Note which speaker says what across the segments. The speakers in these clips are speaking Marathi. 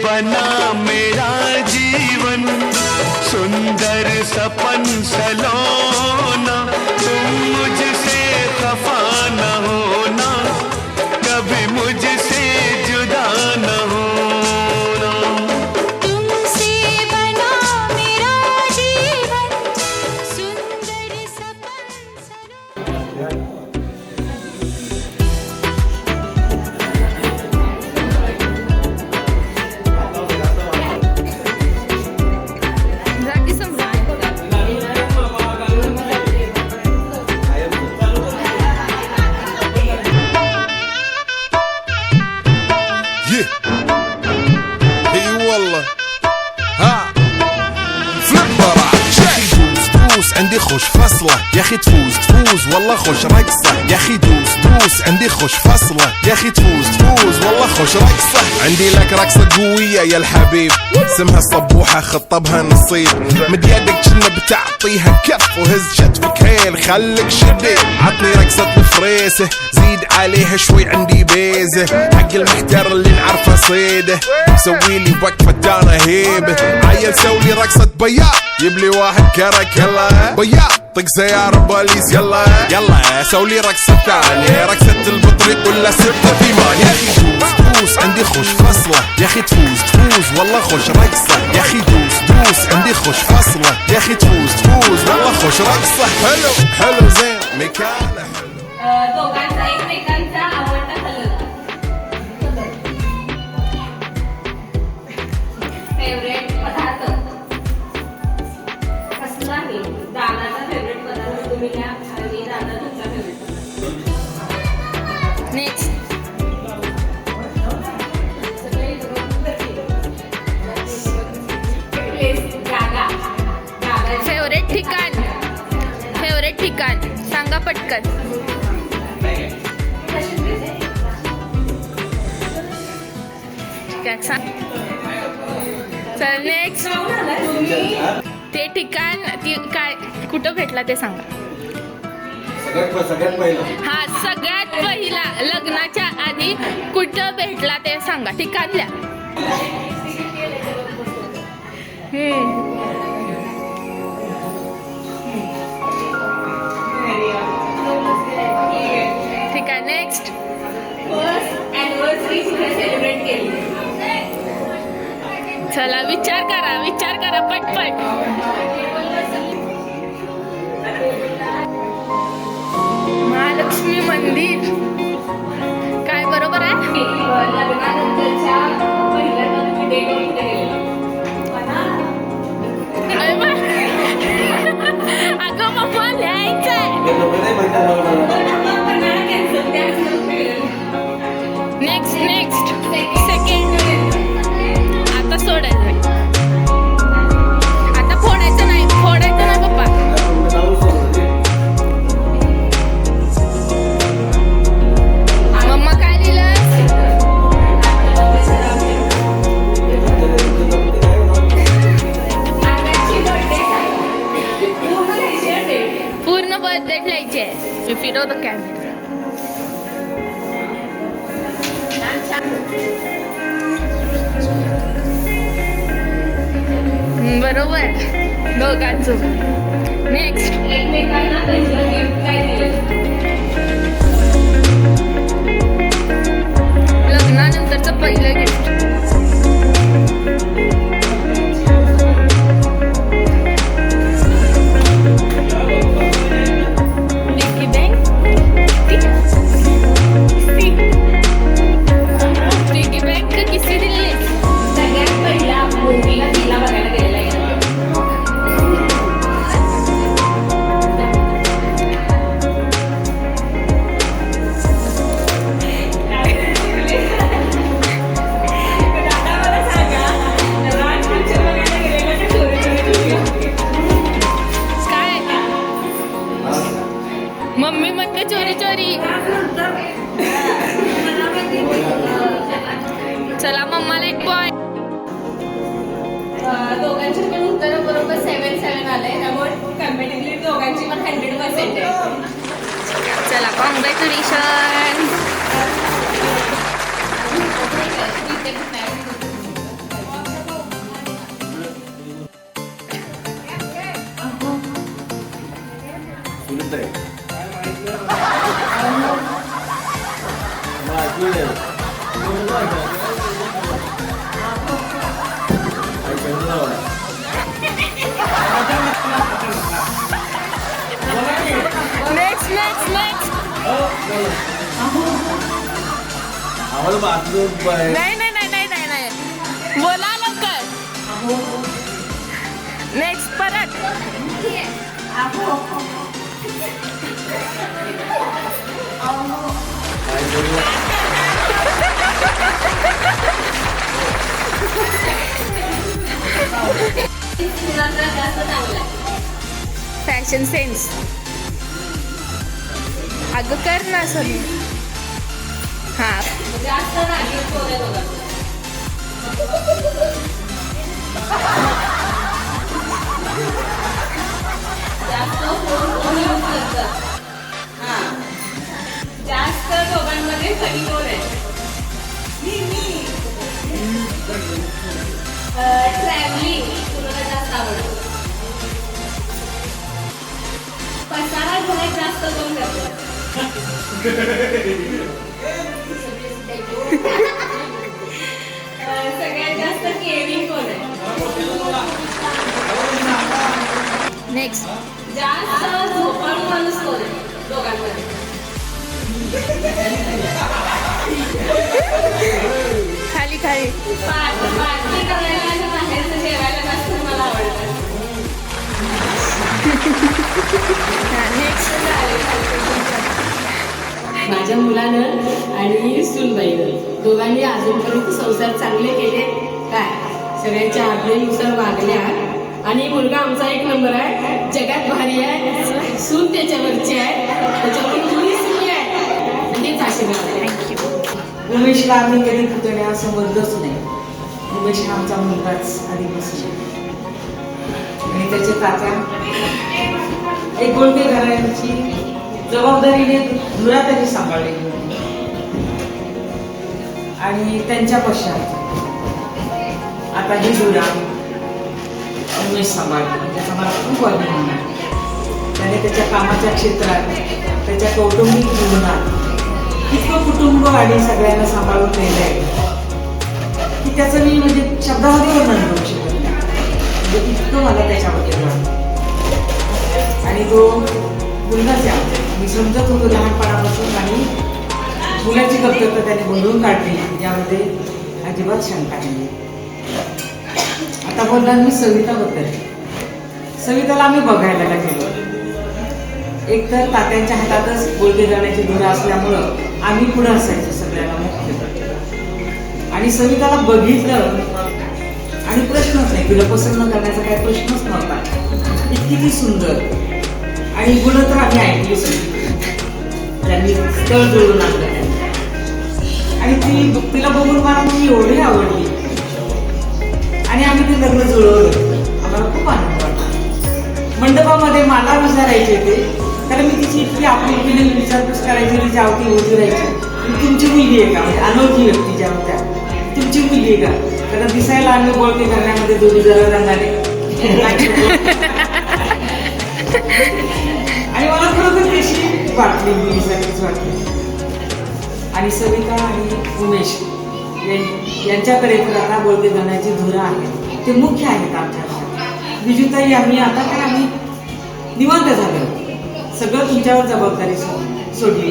Speaker 1: बना मेरा जीवन सुंदर सपन सलोना, तुम मुझसे खफा न होना, कभी मुझसे जुदा न होना।
Speaker 2: तुमसे बना मेरा जीवन सुंदर सपन सलोना।
Speaker 3: عندي خوش فصلة يا اخي تفوز والله خوش رقصة يا اخي دوس عندي خوش فصلة يا اخي تفوز والله خوش رقصة. عندي لك رقصة قوية يا الحبيب اسمها صبوحة خطبها نصيب، مد يدك كنا بتعطيها كف وهز شتفك هيل خليك شديد. عطني رقصة الفريسة زيد عليها شوي عندي بيزة، حق المحتر اللي نعرفه صيده سويلي وقفة دانا هيبة. عيل سوي رقصة بياض يبلي واحد كرك يلا بياض طق سيارة بوليس يلا سولي رقصة ثانية رقصة البطريق ولا ستة ثمان. يا اخي دوس عندي خوش فصلة يا اخي تفوز والله خوش رقصة يا اخي دوس عندي خوش فصلة يا اخي تفوز والله خوش رقصة. حلو زين مكانه حلو.
Speaker 4: दोघांचा एकमेकांचा आवडता कलर फेवरेट पदार्थ कसला आहे? दादाचा फेवरेट पदार्थ तुम्ही घ्या आणि दादा तुमचा फेवरेट पदार्थ.
Speaker 2: नेक्स्ट
Speaker 4: प्लेस जागा
Speaker 2: फेवरेट ठिकाण सांगा पटकन. काय सांग. चल नेक्स्ट ते ठिकाण ती काय कुठं भेटला ते सांगा. हा सगळ्यात पहिला लग्नाच्या आधी कुठं भेटला ते सांगा. ठिकाण द्या. ठीक आहे नेक्स्ट.
Speaker 4: फर्स्ट अॅनिव्हर्सरी कुठे सेलिब्रेट केली?
Speaker 2: चला विचार करा पटपट. महालक्ष्मी मंदिर काय बरोबर आहे.
Speaker 4: लग्नानंतरच्या पहिल्या डेट कुठे गेलेला?
Speaker 2: अगं मम्मा लिहायचंय. नेक्स्ट सेकंड आता सोडायचं. आता फोडायचं नाही पप्पा. मम्मा काय लिहिलंस? पूर्ण बर्थडे लिहायची आहे. फिरव द कॅमेरा. बरोबर दोघांचं. नेक्स्ट
Speaker 4: एकमेकांना पहिलं गिफ्ट काय दिलं?
Speaker 2: लग्नानंतरचं पहिलं गिफ्ट. किसी दिली
Speaker 4: सगळ्यात पहिला मूवीला तिला बघायला गेलेला. दोघांची पण उत्तर बरोबर 7-7 आले, त्यामुळे कम्पॅरेटिव्हली दोघांची पण 100% आहे.
Speaker 2: चला कॉंग्रॅच्युलेशन. Next next next. नाही नाही नाही नाही नाही नाही, बोला लवकर. नेक्स्ट परत.
Speaker 4: मुलांना जास्त चांगलं आहे.
Speaker 2: Fashion sense. अगं कर ना सगळी. हा
Speaker 4: जास्त रागीट पोरं आहे दोघांचं. जास्त फोन यूज करतात. हां, जास्त दोघांमध्ये फनी कोण आहे? ट्रॅव्हलिंग तुला जास्त आवडतं. पसारा घरात जास्त कोण करतं? सगळ्यात जास्त केअरिंग कोण आहे?
Speaker 2: नेक्स्ट.
Speaker 4: जास्त झोपाळू माणूस कोण आहे दोघांमध्ये?
Speaker 2: खाली खाली.
Speaker 4: पार्टी करायला आणि बाहेरचं जेवायला जास्त मला आवडतं.
Speaker 2: नेक्स्ट.
Speaker 5: माझ्या मुलानं आणि सूनबाईनं दोघांनी अजूनपर्यंत संसार चांगले केले काय, सगळ्यांच्या आज्ञेनुसार वागल्या आणि मुलगा आमचा एक नंबर आहे, जगात भारी आहे, सून त्याच्यावरची आहे, त्याच्यावर तुम्ही सुखी आहे. हेच आशीर्वाद आहे.
Speaker 2: थँक्यू.
Speaker 6: उमेशला आम्ही कधी पुतण्या समजलंच नाही. उमेश हा आमचा मुलगाच आधीपासून आणि त्याचे तात्या एक गोळके घराण्याची जबाबदारीने धुरा त्यांनी सांभाळलेली होती आणि त्यांच्या पश्चात आता ही धुरा उमेश सांभाळतो. त्याचा मला खूप अभिमान आहे. त्याने त्याच्या कामाच्या क्षेत्रात, त्याच्या कौटुंबिक जीवनात इतकं कुटुंब आणि सगळ्यांना सांभाळून नेलं आहे की त्याचं मी म्हणजे शब्दामध्ये वर्णन करू शकत नाही. म्हणजे इतकं मला त्याच्याबद्दल वाटतं. आणि तो मुलगाच आहे. मी समजत होतो लहानपणापासून आणि मुलाची कर्तव्य त्याने भरून काढली, यामध्ये अजिबात शंका नाही. आता बोलणार मी सविताबद्दल. सविताला आम्ही बघायला गेलो. एकतर तात्यांच्या हातातच बोलके जाण्याची धुरा असल्यामुळं आम्ही पुढं असायचो सगळ्यांना मुख्य. आणि सविताला बघितलं आणि प्रश्नच नाही, तिला पसंत करण्याचा काही प्रश्नच नव्हता. इतकी ती सुंदर आणि गुण तर आम्ही ऐकली सगळी. त्यांनी स्थळ जुळून आणलं आणि तिला बघून मला ती एवढी आवडली आणि आम्ही ते लग्न जुळवलं. आम्हाला खूप आनंद वाटला. मंडपामध्ये मला विचारायचे ते, कारण मी तिची इतकी आपुलकीने विचारपूस करायची, तिची आवती होती राहायची. तुमची मुलगी आहे का? म्हणजे अनोळखी व्यक्ती ज्या होत्या, तुमची मुलगी आहे का? कारण दिसायला आम्ही बोलते करण्यामध्ये दोन्ही जरा रंगाने आणि मला खरोखर तशी वाटली, मुलीसारखीच वाटली. आणि सविता आणि उमेश यांच्याकडे तर आता बोलके जाण्याची धुरा आहे, ते मुख्य आहेत आमच्या आयुष्यात. विजूताई आम्ही आता काय आम्ही निवांत झालो, सगळं तुमच्यावर जबाबदारी सोडली.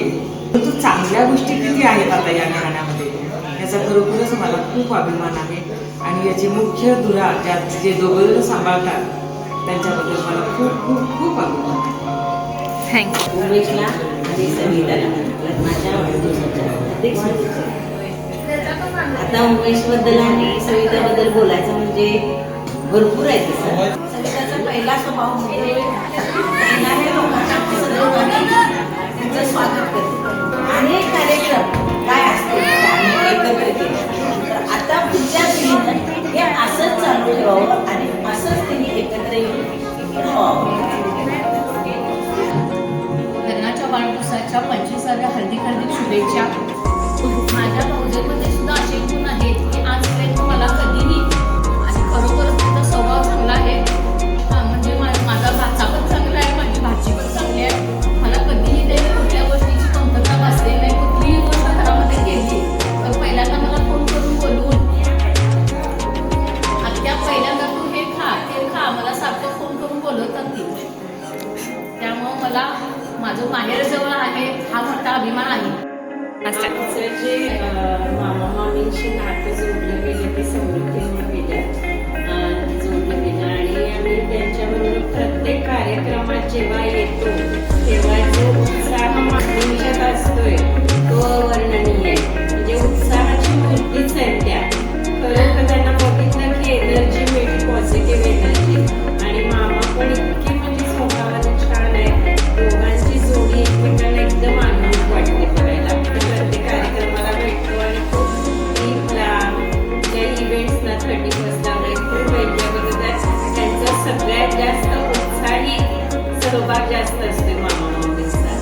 Speaker 6: परंतु चांगल्या गोष्टी किती आहेत आता या घराण्यामध्ये, याचा खरोखरच मला खूप अभिमान आहे. आणि याची मुख्य धुरा ज्यात जे दोघं सांभाळतात त्यांच्याबद्दल मला खूप खूप खूप अभिमान आहे.
Speaker 2: थँक्यू.
Speaker 5: उमेशला आणि सविताला लग्नाच्या वाढदिवसाच्या हार्दिक शुभेच्छा. आता उमेशबद्दल आणि सविताबद्दल बोलायचं म्हणजे भरपूर आहे. सविताचा पहिला स्वभाव म्हणजे येणाऱ्या लोकांच्या तिचं स्वागत करते. अनेक कार्यक्रम काय असते आम्ही एकत्र केले. तर आता पुढच्या पिढीनं हे असंच चालू ठेवावं आणि माहेरजवळ आहे हा मोठा अभिमान आहे.
Speaker 2: असं
Speaker 5: आमचं जे मामा मामींशी नातं जोडलं गेलं ते समृद्धीनं गेलं जोडलं गेलं आणि आम्ही त्यांच्याबरोबर प्रत्येक कार्यक्रमात जेव्हा येतो तेव्हा जो उत्साह मामींच्यात असतोय तो अवर्णनीय. म्हणजे उत्साहाची मूर्तीच आहे त्या. खरोखर त्यांना बघितलं की एनर्जी मिळते, पॉझिटिव्ह एनर्जी. आणि मामा पण इतकी म्हणजे स्वभावाला छान आहे. दोघांची जोडी एकमेकांना एकदम आनंद वाटते बघायला. प्रत्येक कार्यक्रमाला भेटतो आणि खूप ट्रीपला ज्या इव्हेंट्सला 31st वगैरे खूप एन्जॉय करतात. त्यांचा सगळ्यात जास्त उत्साही सहभाग जास्त असते मामा मामींचा.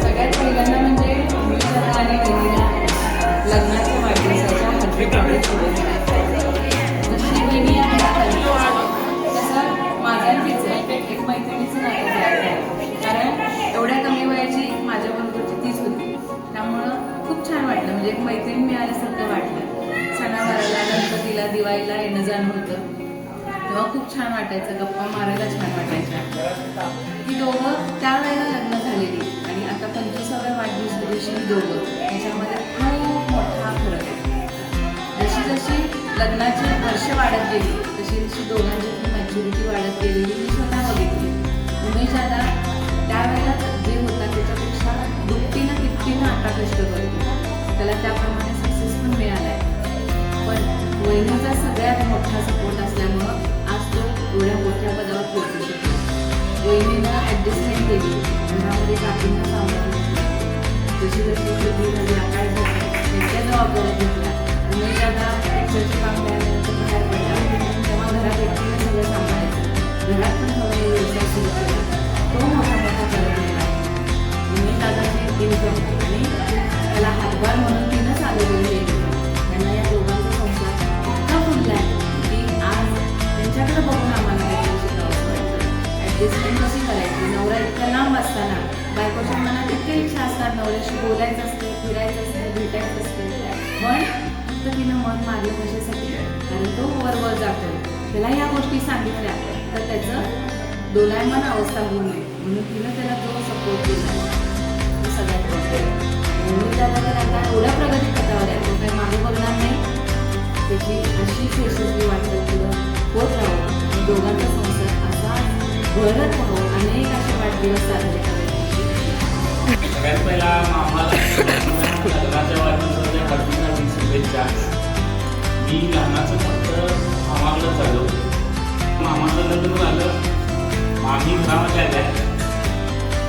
Speaker 7: सगळ्यात पहिल्यांदा म्हणजे अमिताला आणि वहिनीला लग्नाच्या वाढदिवसाच्या हार्दिक शुभेच्छा. जशी वहिनी आहे तसं माझं आणि तिचं एक मैत्रिणीचं नातं तयार झालं. कारण एवढ्या कमी वयाची माझ्याबरोबरची तीच होती. त्यामुळं खूप छान वाटलं, म्हणजे एक मैत्रीण मिळाल्यासारखं वाटलं. सणावाराला गणपतीला दिवाळीला येणं जाणं होतं तेव्हा खूप छान वाटायचं, गप्पा मारायला छान वाटायच्या. ती दोघं त्यावेळेला लग्न झालेली आणि आता 25व्या वाढदिवसा दिवशी दोघं याच्यामध्ये खूप मोठा फरक आहे. जशी जशी लग्नाची वर्ष वाढत गेली तशी तशी दोघांची मॅच्युरिटी वाढत गेलेली मी स्वतः बघितली. उमेश दादा त्यावेळेला जे होता त्याच्यापेक्षा दुपटीनं तिपटीनं आता कष्ट करतो. त्याला त्याप्रमाणे सक्सेस पण मिळाला आहे. पण वहिनीचा सगळ्यात मोठा सपोर्ट असल्यामुळं आज तो एवढ्या मोठ्या पदावर पोहोचू शकतो. वहिनीनं ॲडजस्टमेंट केली, घरामध्ये काकींना सांभाळून जशी जशी शेतीमध्ये आकार झाला त्यांच्या जबाबदाऱ्या घेतल्या. उमेश दादा पिक्चरचे काम मिळाल्यानंतर बाहेर पडला तेव्हा घरात एकटीनं सगळं सांभाळायचं. घरात पण थोडा व्यवसाय सुरू केला. तो मोठा मोठा करत गेला. उमेश दादाचे इन्कम आणि त्याला हातभार म्हणून तिनं चालवलेली इन्कम त्यांना या दोघांचा संसार इतका फुलला आहे की आज त्यांच्याकडे बघून आम्हाला काहीतरी शिकावं वाटतं. ॲडजस्टमेंट कशी करायची. नवरा इतका लांब असताना बायकोच्या मनात इतक्या इच्छा असतात, नवऱ्याशी बोलायचं असते, फिरायचं असते, भेटायचं असते. पण फक्त तिनं मन मारलं कशासाठी, कारण तो वर जातो. त्याला या गोष्टी सांगितल्या तर त्याचं डोलायमान अवस्था होऊ नये म्हणून तिनं त्याला जो सपोर्ट केला तो सगळ्यात मोठा आहे. म्हणून त्याला तर आता एवढ्या प्रगती पथावर आहे, तो काही मागे बघणार नाही. त्याची अशीच यशस्वी वाटतं पुढं होत राहावं आणि दोघांचा संसार असा भरत राहावं. अनेक असे वाढदिवस साजरे करायचे.
Speaker 8: सगळ्यात पहिला मामाला लग्नाच्या वाढदिवसाच्या हार्दिक शुभेच्छा. मी लग्नाचं फक्त मामाकडं चाललो. मामाचं लग्न झालं, मामी घरामध्ये आल्या.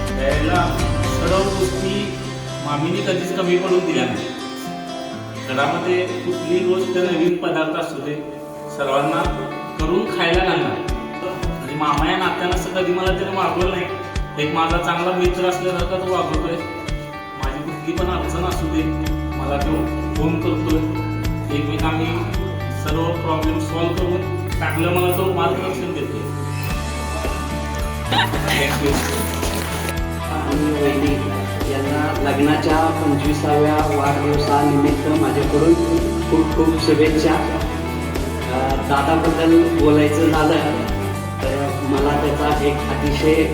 Speaker 8: त्यावेळेला सर्व गोष्टी मामीने कधीच कमी पडून दिल्या नाही. घरामध्ये कुठलीही गोष्ट नवीन पदार्थ असू दे सर्वांना करून खायला घालणार. म्हणजे मामा या नात्यानं असं कधी मला तरी मागवलं नाही. एक माझा चांगला मित्र असल्यासारखा तो वागवतोय. माझी कुठली पण अडचण असू दे मला तो फोन करतोय. एकमेकांनी सर्व प्रॉब्लेम सॉल्व्ह करून टाकलं, मला तो मार्गदर्शन देतोय.
Speaker 9: आणि वहिनी यांना लग्नाच्या 25व्या वाढदिवसानिमित्त माझ्याकडून खूप खूप शुभेच्छा. दादाबद्दल बोलायचं झालं तर मला त्याचा एक अतिशय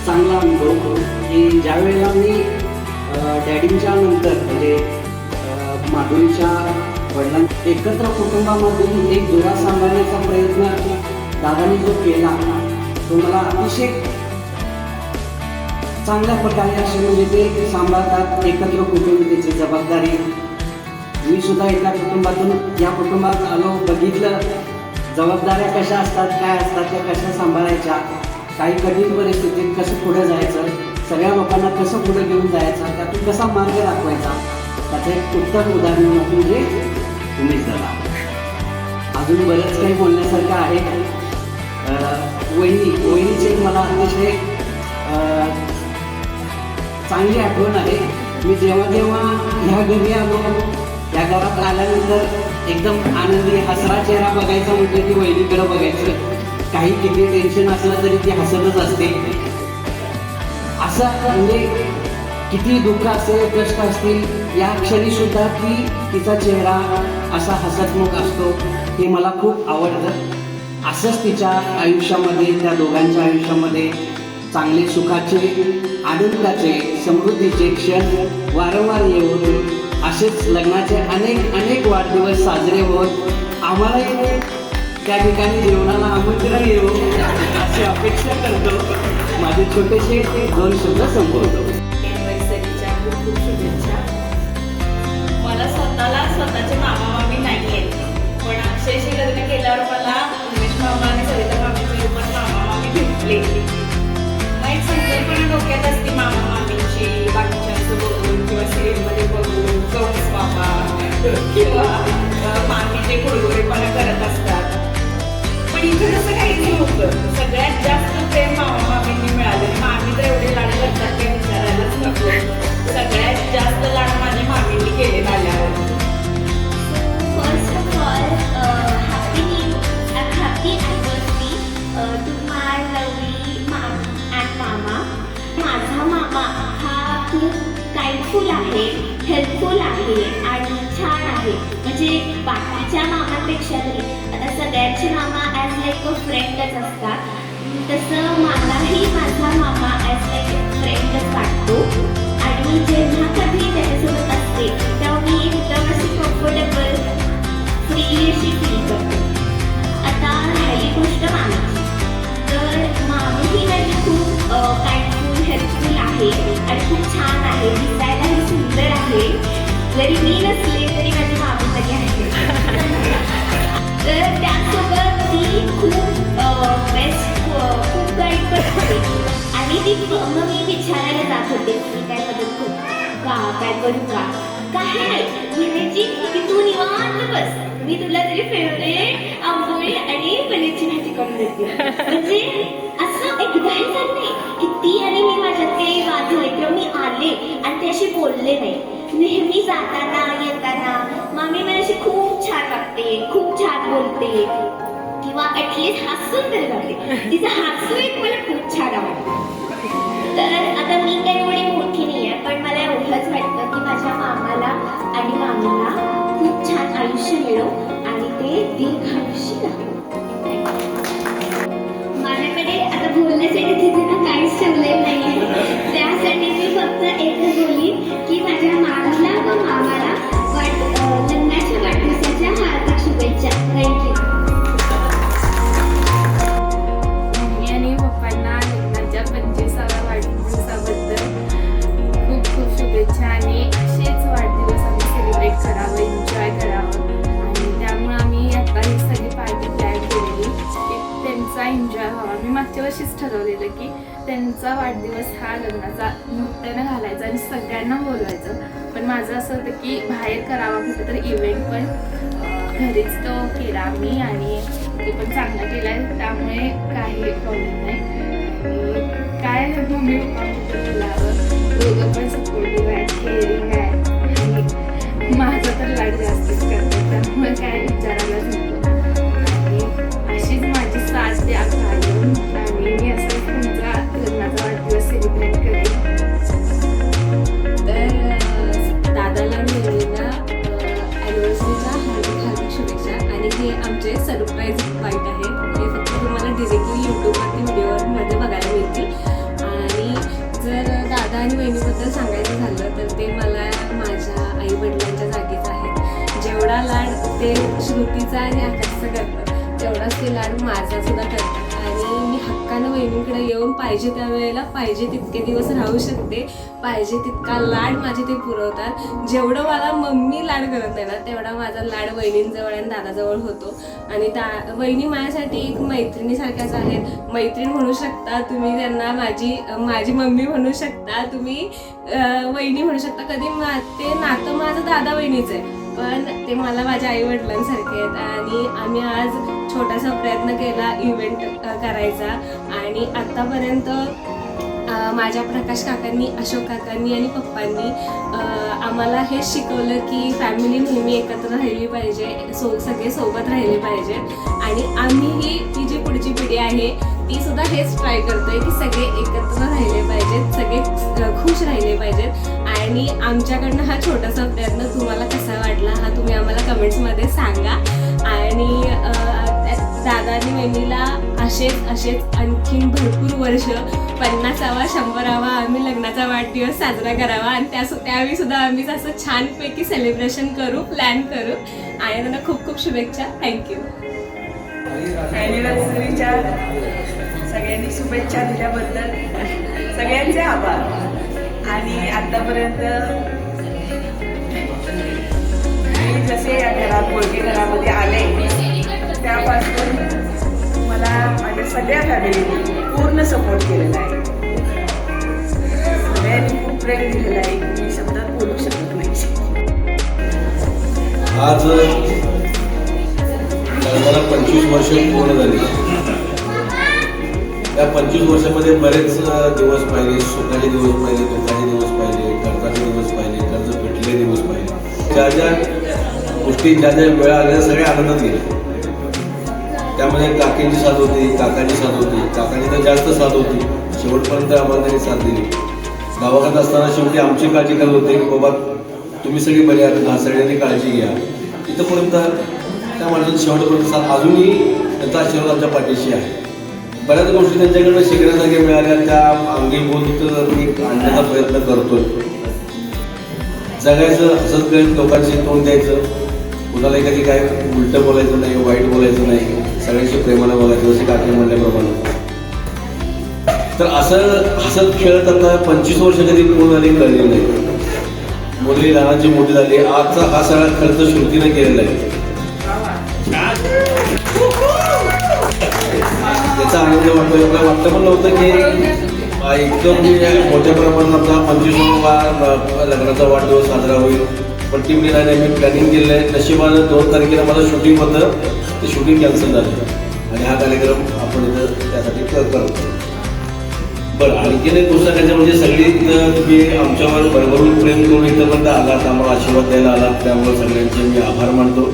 Speaker 9: चांगला अनुभव की ज्या वेळेला मी डॅडींच्या नंतर म्हणजे माधुरीच्या वडिलांच्या एकत्र कुटुंबामधून एक दुरा सांभाळण्याचा प्रयत्न दादांनी जो केला तो मला अतिशय चांगल्या प्रकारे असे म्हणजे ते सांभाळतात. एकत्र कुटुंब त्याची जबाबदारी. मी सुद्धा एका कुटुंबातून या कुटुंबात आलो, बघितलं जबाबदाऱ्या कशा असतात, काय असतात, त्या कशा सांभाळायच्या, काही कठीण परिस्थितीत कसं पुढे जायचं, सगळ्या लोकांना कसं पुढे घेऊन जायचं, त्यातून कसा मार्ग दाखवायचा, त्याचं एक उत्तम उदाहरण म्हणजे उमेश दादा. अजून बरंच काही बोलण्यासारखं आहे. वहिनीचे मला अतिशय चांगली आठवण आहे. मी जेव्हा जेव्हा ह्या घरी आलो, या घरात आल्यानंतर एकदम आनंदी हसरा चेहरा बघायचा म्हटलं की वहिनीकडे बघायचं. काही किती टेन्शन असलं तरी ती हसतच असते. असं म्हणजे किती दुःख असेल, कष्ट असतील, या क्षणी सुद्धा ती तिचा चेहरा असा हसतमुख असतो. हे मला खूप आवडतं. असंच तिच्या आयुष्यामध्ये, त्या दोघांच्या आयुष्यामध्ये चांगले सुखाचे, आनंदाचे, समृद्धीचे क्षण वारंवार येऊन असेच लग्नाचे अनेक वाढदिवस साजरे होत आम्हालाही त्या ठिकाणी जेवणाला आमंत्रण येऊ अशी अपेक्षा करतो. माझे छोटेसे 2 शब्द संपवतो.
Speaker 5: एनिव्हर्सरीच्या खूप खूप शुभेच्छा. मला स्वतःचे मामा मामी नाही आहेत, पण अक्षयशी लग्न केल्यावर मला उमेश मामा आणि सरिता मामीचे रूपात मामा मामी भेटले. मग एक संकल्पना डोक्यात असते मामा मामीची, बाकीच्यांचं बघून किंवा सिरियलमध्ये बघून गौस मामा किंवा मामी ते कुरगुरेपणा करत असतात. पण इथं तसं काहीच नव्हतं. सगळ्यात जास्त प्रेम मामा मामींनी मिळालं. मामी तर एवढे लाड करतात ते विचारायलाच नको. सगळ्यात जास्त लाड माझ्या मामींनी केले आल्यावर.
Speaker 4: First of all, happy anniversary to my lovely mom and mama. माझा मामा हा खूप काइंडफुल आहे, हेल्पफुल आहे आणि छान आहे. म्हणजे बाकीच्या मामांपेक्षा तरी आता सगळ्यांचे मामा ॲज लाईक अ फ्रेंडच असतात, तसं मलाही माझा मामा ॲज लाईक अ फ्रेंडच वाटतो. आणि जेव्हा कधी त्याच्यासोबत असते तेव्हा मी एकदम अशी कम्फर्टेबल फ्री अशी फील करते. आता राहिली गोष्ट मामीची, तर मामी ही माझी खूप काइंडफुल, हेल्पफुल आहे आणि खूप छान आहे, दिसायलाही सुंदर आहे. जरी मी नसले तरी माझी मामी तरी आहे. तर त्यासोबत ती खूप बेस्ट, खूप गाईड करते. आणि ती मग मी विचारायला जात होते की काय मदत करू का, काय करू का, काही नाही म्हणायची की तू निवांत बस, मी तुला तरी फेवरेट आंबोळी आणि पनीरची भाजी करून देते. म्हणजे असं एकदाही झालं नाही की ती आणि मी माझ्यात काही वाद झाले किंवा मी आले आणि ते असे बोलले नाही. नेहमी जाताना येताना मामी माझ्याशी खूप छान वागते, खूप छान बोलते किंवा ॲटलिस्ट हसून तरी वाटते. तिचं हसू एक मला खूप छान आवडतं. तर आता मी काही एवढी मोठी नाही आहे, पण मला एवढंच वाटतं की माझ्या मामाला आणि मामीला खूप छान आयुष्य मिळो आणि ते दीर्घायुष्य राहो. माझ्याकडे आता बोलण्यासाठी तिथे ना काहीच ठेवलेलं नाही आहे. त्यासाठी मी फक्त एकच बोलीन की माझ्या मामीला व मामाला लग्नाच्या वाढदिवसाच्या हार्दिक शुभेच्छा. थँक्यू.
Speaker 2: मम्मी आणि पप्पांना लग्नाच्या 25व्या वाढदिवसाबद्दल खूप खूप शुभेच्छा. आणि असेच वाढदिवस आम्ही सेलिब्रेट करावं, एन्जॉय करावं. आणि त्यामुळे आम्ही आता ही सगळी पार्टी प्लॅन केलेली की त्यांचा एन्जॉय व्हावा. मी मागच्या वर्षीच ठरवलेलं की त्यांचा वाढदिवस हा लग्नाचा मोठ्यानं घालायचा आणि सगळ्यांना बोलवायचं. पण माझं असं होतं की बाहेर करावा कुठेतरी इव्हेंट, पण घरीच तो केला मी आणि ते पण चांगला केला आहे. त्यामुळे काही प्रॉब्लेम नाही. आणि काय मम्मी पप्पा बोलावं, दोघं पण सपोर्टिव्ह आहेत, केअरिंग आहे आणि माझं तर लाड जास्तच करतात, त्यामुळे काय विचारायलाच नको. आणि अशीच माझी साथ द्या काढून आणि मी असं तुमचा लग्नाचा वाढदिवस सेलिब्रेट करेन.
Speaker 7: तर दादाला आणि बहिणीला ॲनिव्हर्सरीच्या हार्दिक शुभेच्छा. आणि हे आमचे सरप्राईज बाईट आहे, हे फक्त तुम्हाला डिरेक्टली यूट्यूबवरती व्हिडिओमध्ये बघायला मिळतील. आणि जर दादा आणि बहिणीबद्दल सांगायचं झालं तर ते मला माझ्या आईवडिलांच्या जागीच आहेत. जेवढा लाड ते श्रुतीचा आणि आकाशचा करतात तेवढाच ते लाड माझा सुद्धा करतात. आणि मी हक्कानं बहिणींकडे येऊन पाहिजे त्यावेळेला पाहिजे तितके दिवस राहू शकते, पाहिजे तितका लाड माझे ते पुरवतात. जेवढं मला मम्मी लाड करत नाही ना तेवढा माझा लाड बहिणींजवळ आणि दादाजवळ होतो. आणि बहिणी माझ्यासाठी एक मैत्रिणीसारख्याच आहेत. मैत्रीण म्हणू शकता तुम्ही त्यांना, माझी मम्मी म्हणू शकता तुम्ही, वहिनी म्हणू शकता. कधी ते नातं माझं दादा बहिणीचं आहे, पण ते मला माझ्या आईवडिलांसारखे आहेत. आणि आम्ही आज छोटासा प्रयत्न केला इव्हेंट करायचा. आणि आत्तापर्यंत माझ्या प्रकाश काकांनी, अशोक काकांनी आणि पप्पांनी आम्हाला हेच शिकवलं की फॅमिली नेहमी एकत्र राहिली पाहिजे, सगळे सोबत राहिले पाहिजेत. आणि आम्हीही ती जी पुढची पिढी आहे ती सुद्धा हेच ट्राय करतोय की सगळे एकत्र राहिले पाहिजेत, सगळे खुश राहिले पाहिजेत. आणि आमच्याकडनं हा छोटासा प्रयत्न तुम्हाला कसा वाटला हा तुम्ही आम्हाला कमेंट्समध्ये सांगा. आणि दादा आणि बहिणीला
Speaker 10: असेच आणखीन भरपूर वर्ष 50वा 100वा आम्ही लग्नाचा वाढदिवस साजरा करावा आणि त्यावेळी सुद्धा आम्ही असं छानपैकी सेलिब्रेशन करू, प्लॅन करू आणि त्यांना खूप खूप शुभेच्छा. थँक्यू.
Speaker 6: ॲनिव्हर्सरीच्या सगळ्यांनी शुभेच्छा दिल्याबद्दल सगळ्यांचे आभार. आणि आतापर्यंत मी जसे या घरात बोलके घरामध्ये आले त्यापासून मला माझ्या सगळ्या फॅमिलीने पूर्ण सपोर्ट केलेला आहे. सगळ्यांनी खूप प्रेम दिलेला आहे. मी शब्दात बोलू शकत नाही.
Speaker 11: आज मला 25 वर्ष पूर्ण झाली. त्या 25 वर्षामध्ये बरेच दिवस पाहिले, सुखाचे दिवस पाहिले, दुःखाचे दिवस पाहिले, कर्जाचे दिवस पाहिले, कर्ज पेटलेले दिवस पाहिले. ज्या ज्या गोष्टी ज्या ज्या वेळा आल्या सगळ्या आनंदात गेल्या. त्यामध्ये काकींची साथ होती, काकांची साथ होती. काकांची तर जास्त साथ होती. शेवटपर्यंत आम्हाला त्यांनी साथ दिली. गावाकडे असताना शेवटी आमची काळजी करत होते की बाबा तुम्ही सगळी बरे आहात ना, सगळ्यांनी काळजी घ्या. इथंपर्यंत त्या माणसाचं शेवटपर्यंत साथ अजूनही त्यांचा आशीर्वाद आमच्या पाठीशी आहे. बऱ्याच गोष्टी त्यांच्याकडनं शिकण्यासारख्या मिळाल्या, त्या अंगीभूत मी आणण्याचा प्रयत्न करतोय. जगायचं, हसत गळत लोकांशी तोंड द्यायचं, कुणाला कधी काय उलटं बोलायचं नाही, वाईट बोलायचं नाही, सगळ्यांशी प्रेमानं बोलायचं, जसे काकी म्हणल्याप्रमाणे. तर असं हसत खेळत आता 25 वर्ष कधी पूर्ण झाली कळली नाही. मुली लहानाची मोठी झाली. आजचा हा सगळा खर्च श्रुतीने केलेला आहे. त्याचा आनंद वाटतो. एवढं वाटतं पण नव्हतं की एकदम मोठ्या प्रमाणात आपला 25वा लग्नाचा वाढदिवस साजरा होईल. पण ती मी नाही, मी प्लॅनिंग केलेलं आहे. नशिबानं 2 तारखेला माझं शूटिंग होतं, ते शूटिंग कॅन्सल झालं आणि हा कार्यक्रम आपण इथं त्यासाठी करतो. बरं, आणखीन एक गोष्ट त्याच्या म्हणजे सगळी इथं तुम्ही आमच्यावर भरभरून प्रेम करून इथंपर्यंत आलात, आम्हाला आशीर्वाद द्यायला आलात, त्यामुळे सगळ्यांचे मी आभार मानतो.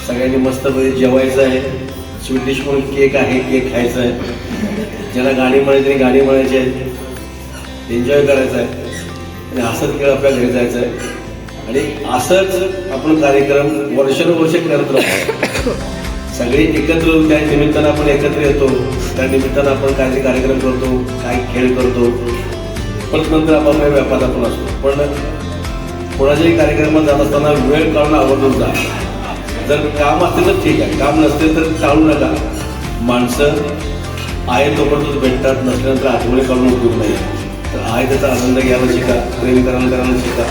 Speaker 11: सगळ्यांनी मस्तपणे जेवायचं आहे. स्वीट डिश म्हणून केक आहे, केक खायचा आहे. ज्याला गाणी म्हणायची आणि गाणी म्हणायची आहे, एन्जॉय करायचं आहे आणि हसत खेळ आपल्या घरी जायचं आहे. आणि असंच आपण कार्यक्रम वर्षानुवर्ष करत राहतो. सगळे एकत्र येऊन त्या निमित्तानं आपण एकत्र येतो. त्या निमित्तानं आपण काही कार्यक्रम करतो, काही खेळ करतो. परत नंतर आपापल्या व्यापारात आपण असतो. पण कोणाच्याही कार्यक्रमात जात असताना वेळ काढून आवर्जून जा. जर काम असते तर ठीक आहे, काम नसते तर टाळू नका. माणसं आहे तोपर्यंत भेटतात, नसल्यानंतर आठवणी काढून उपयोग नाही. तर आहे त्याचा आनंद घ्यायला शिका, प्रेम करायला शिका.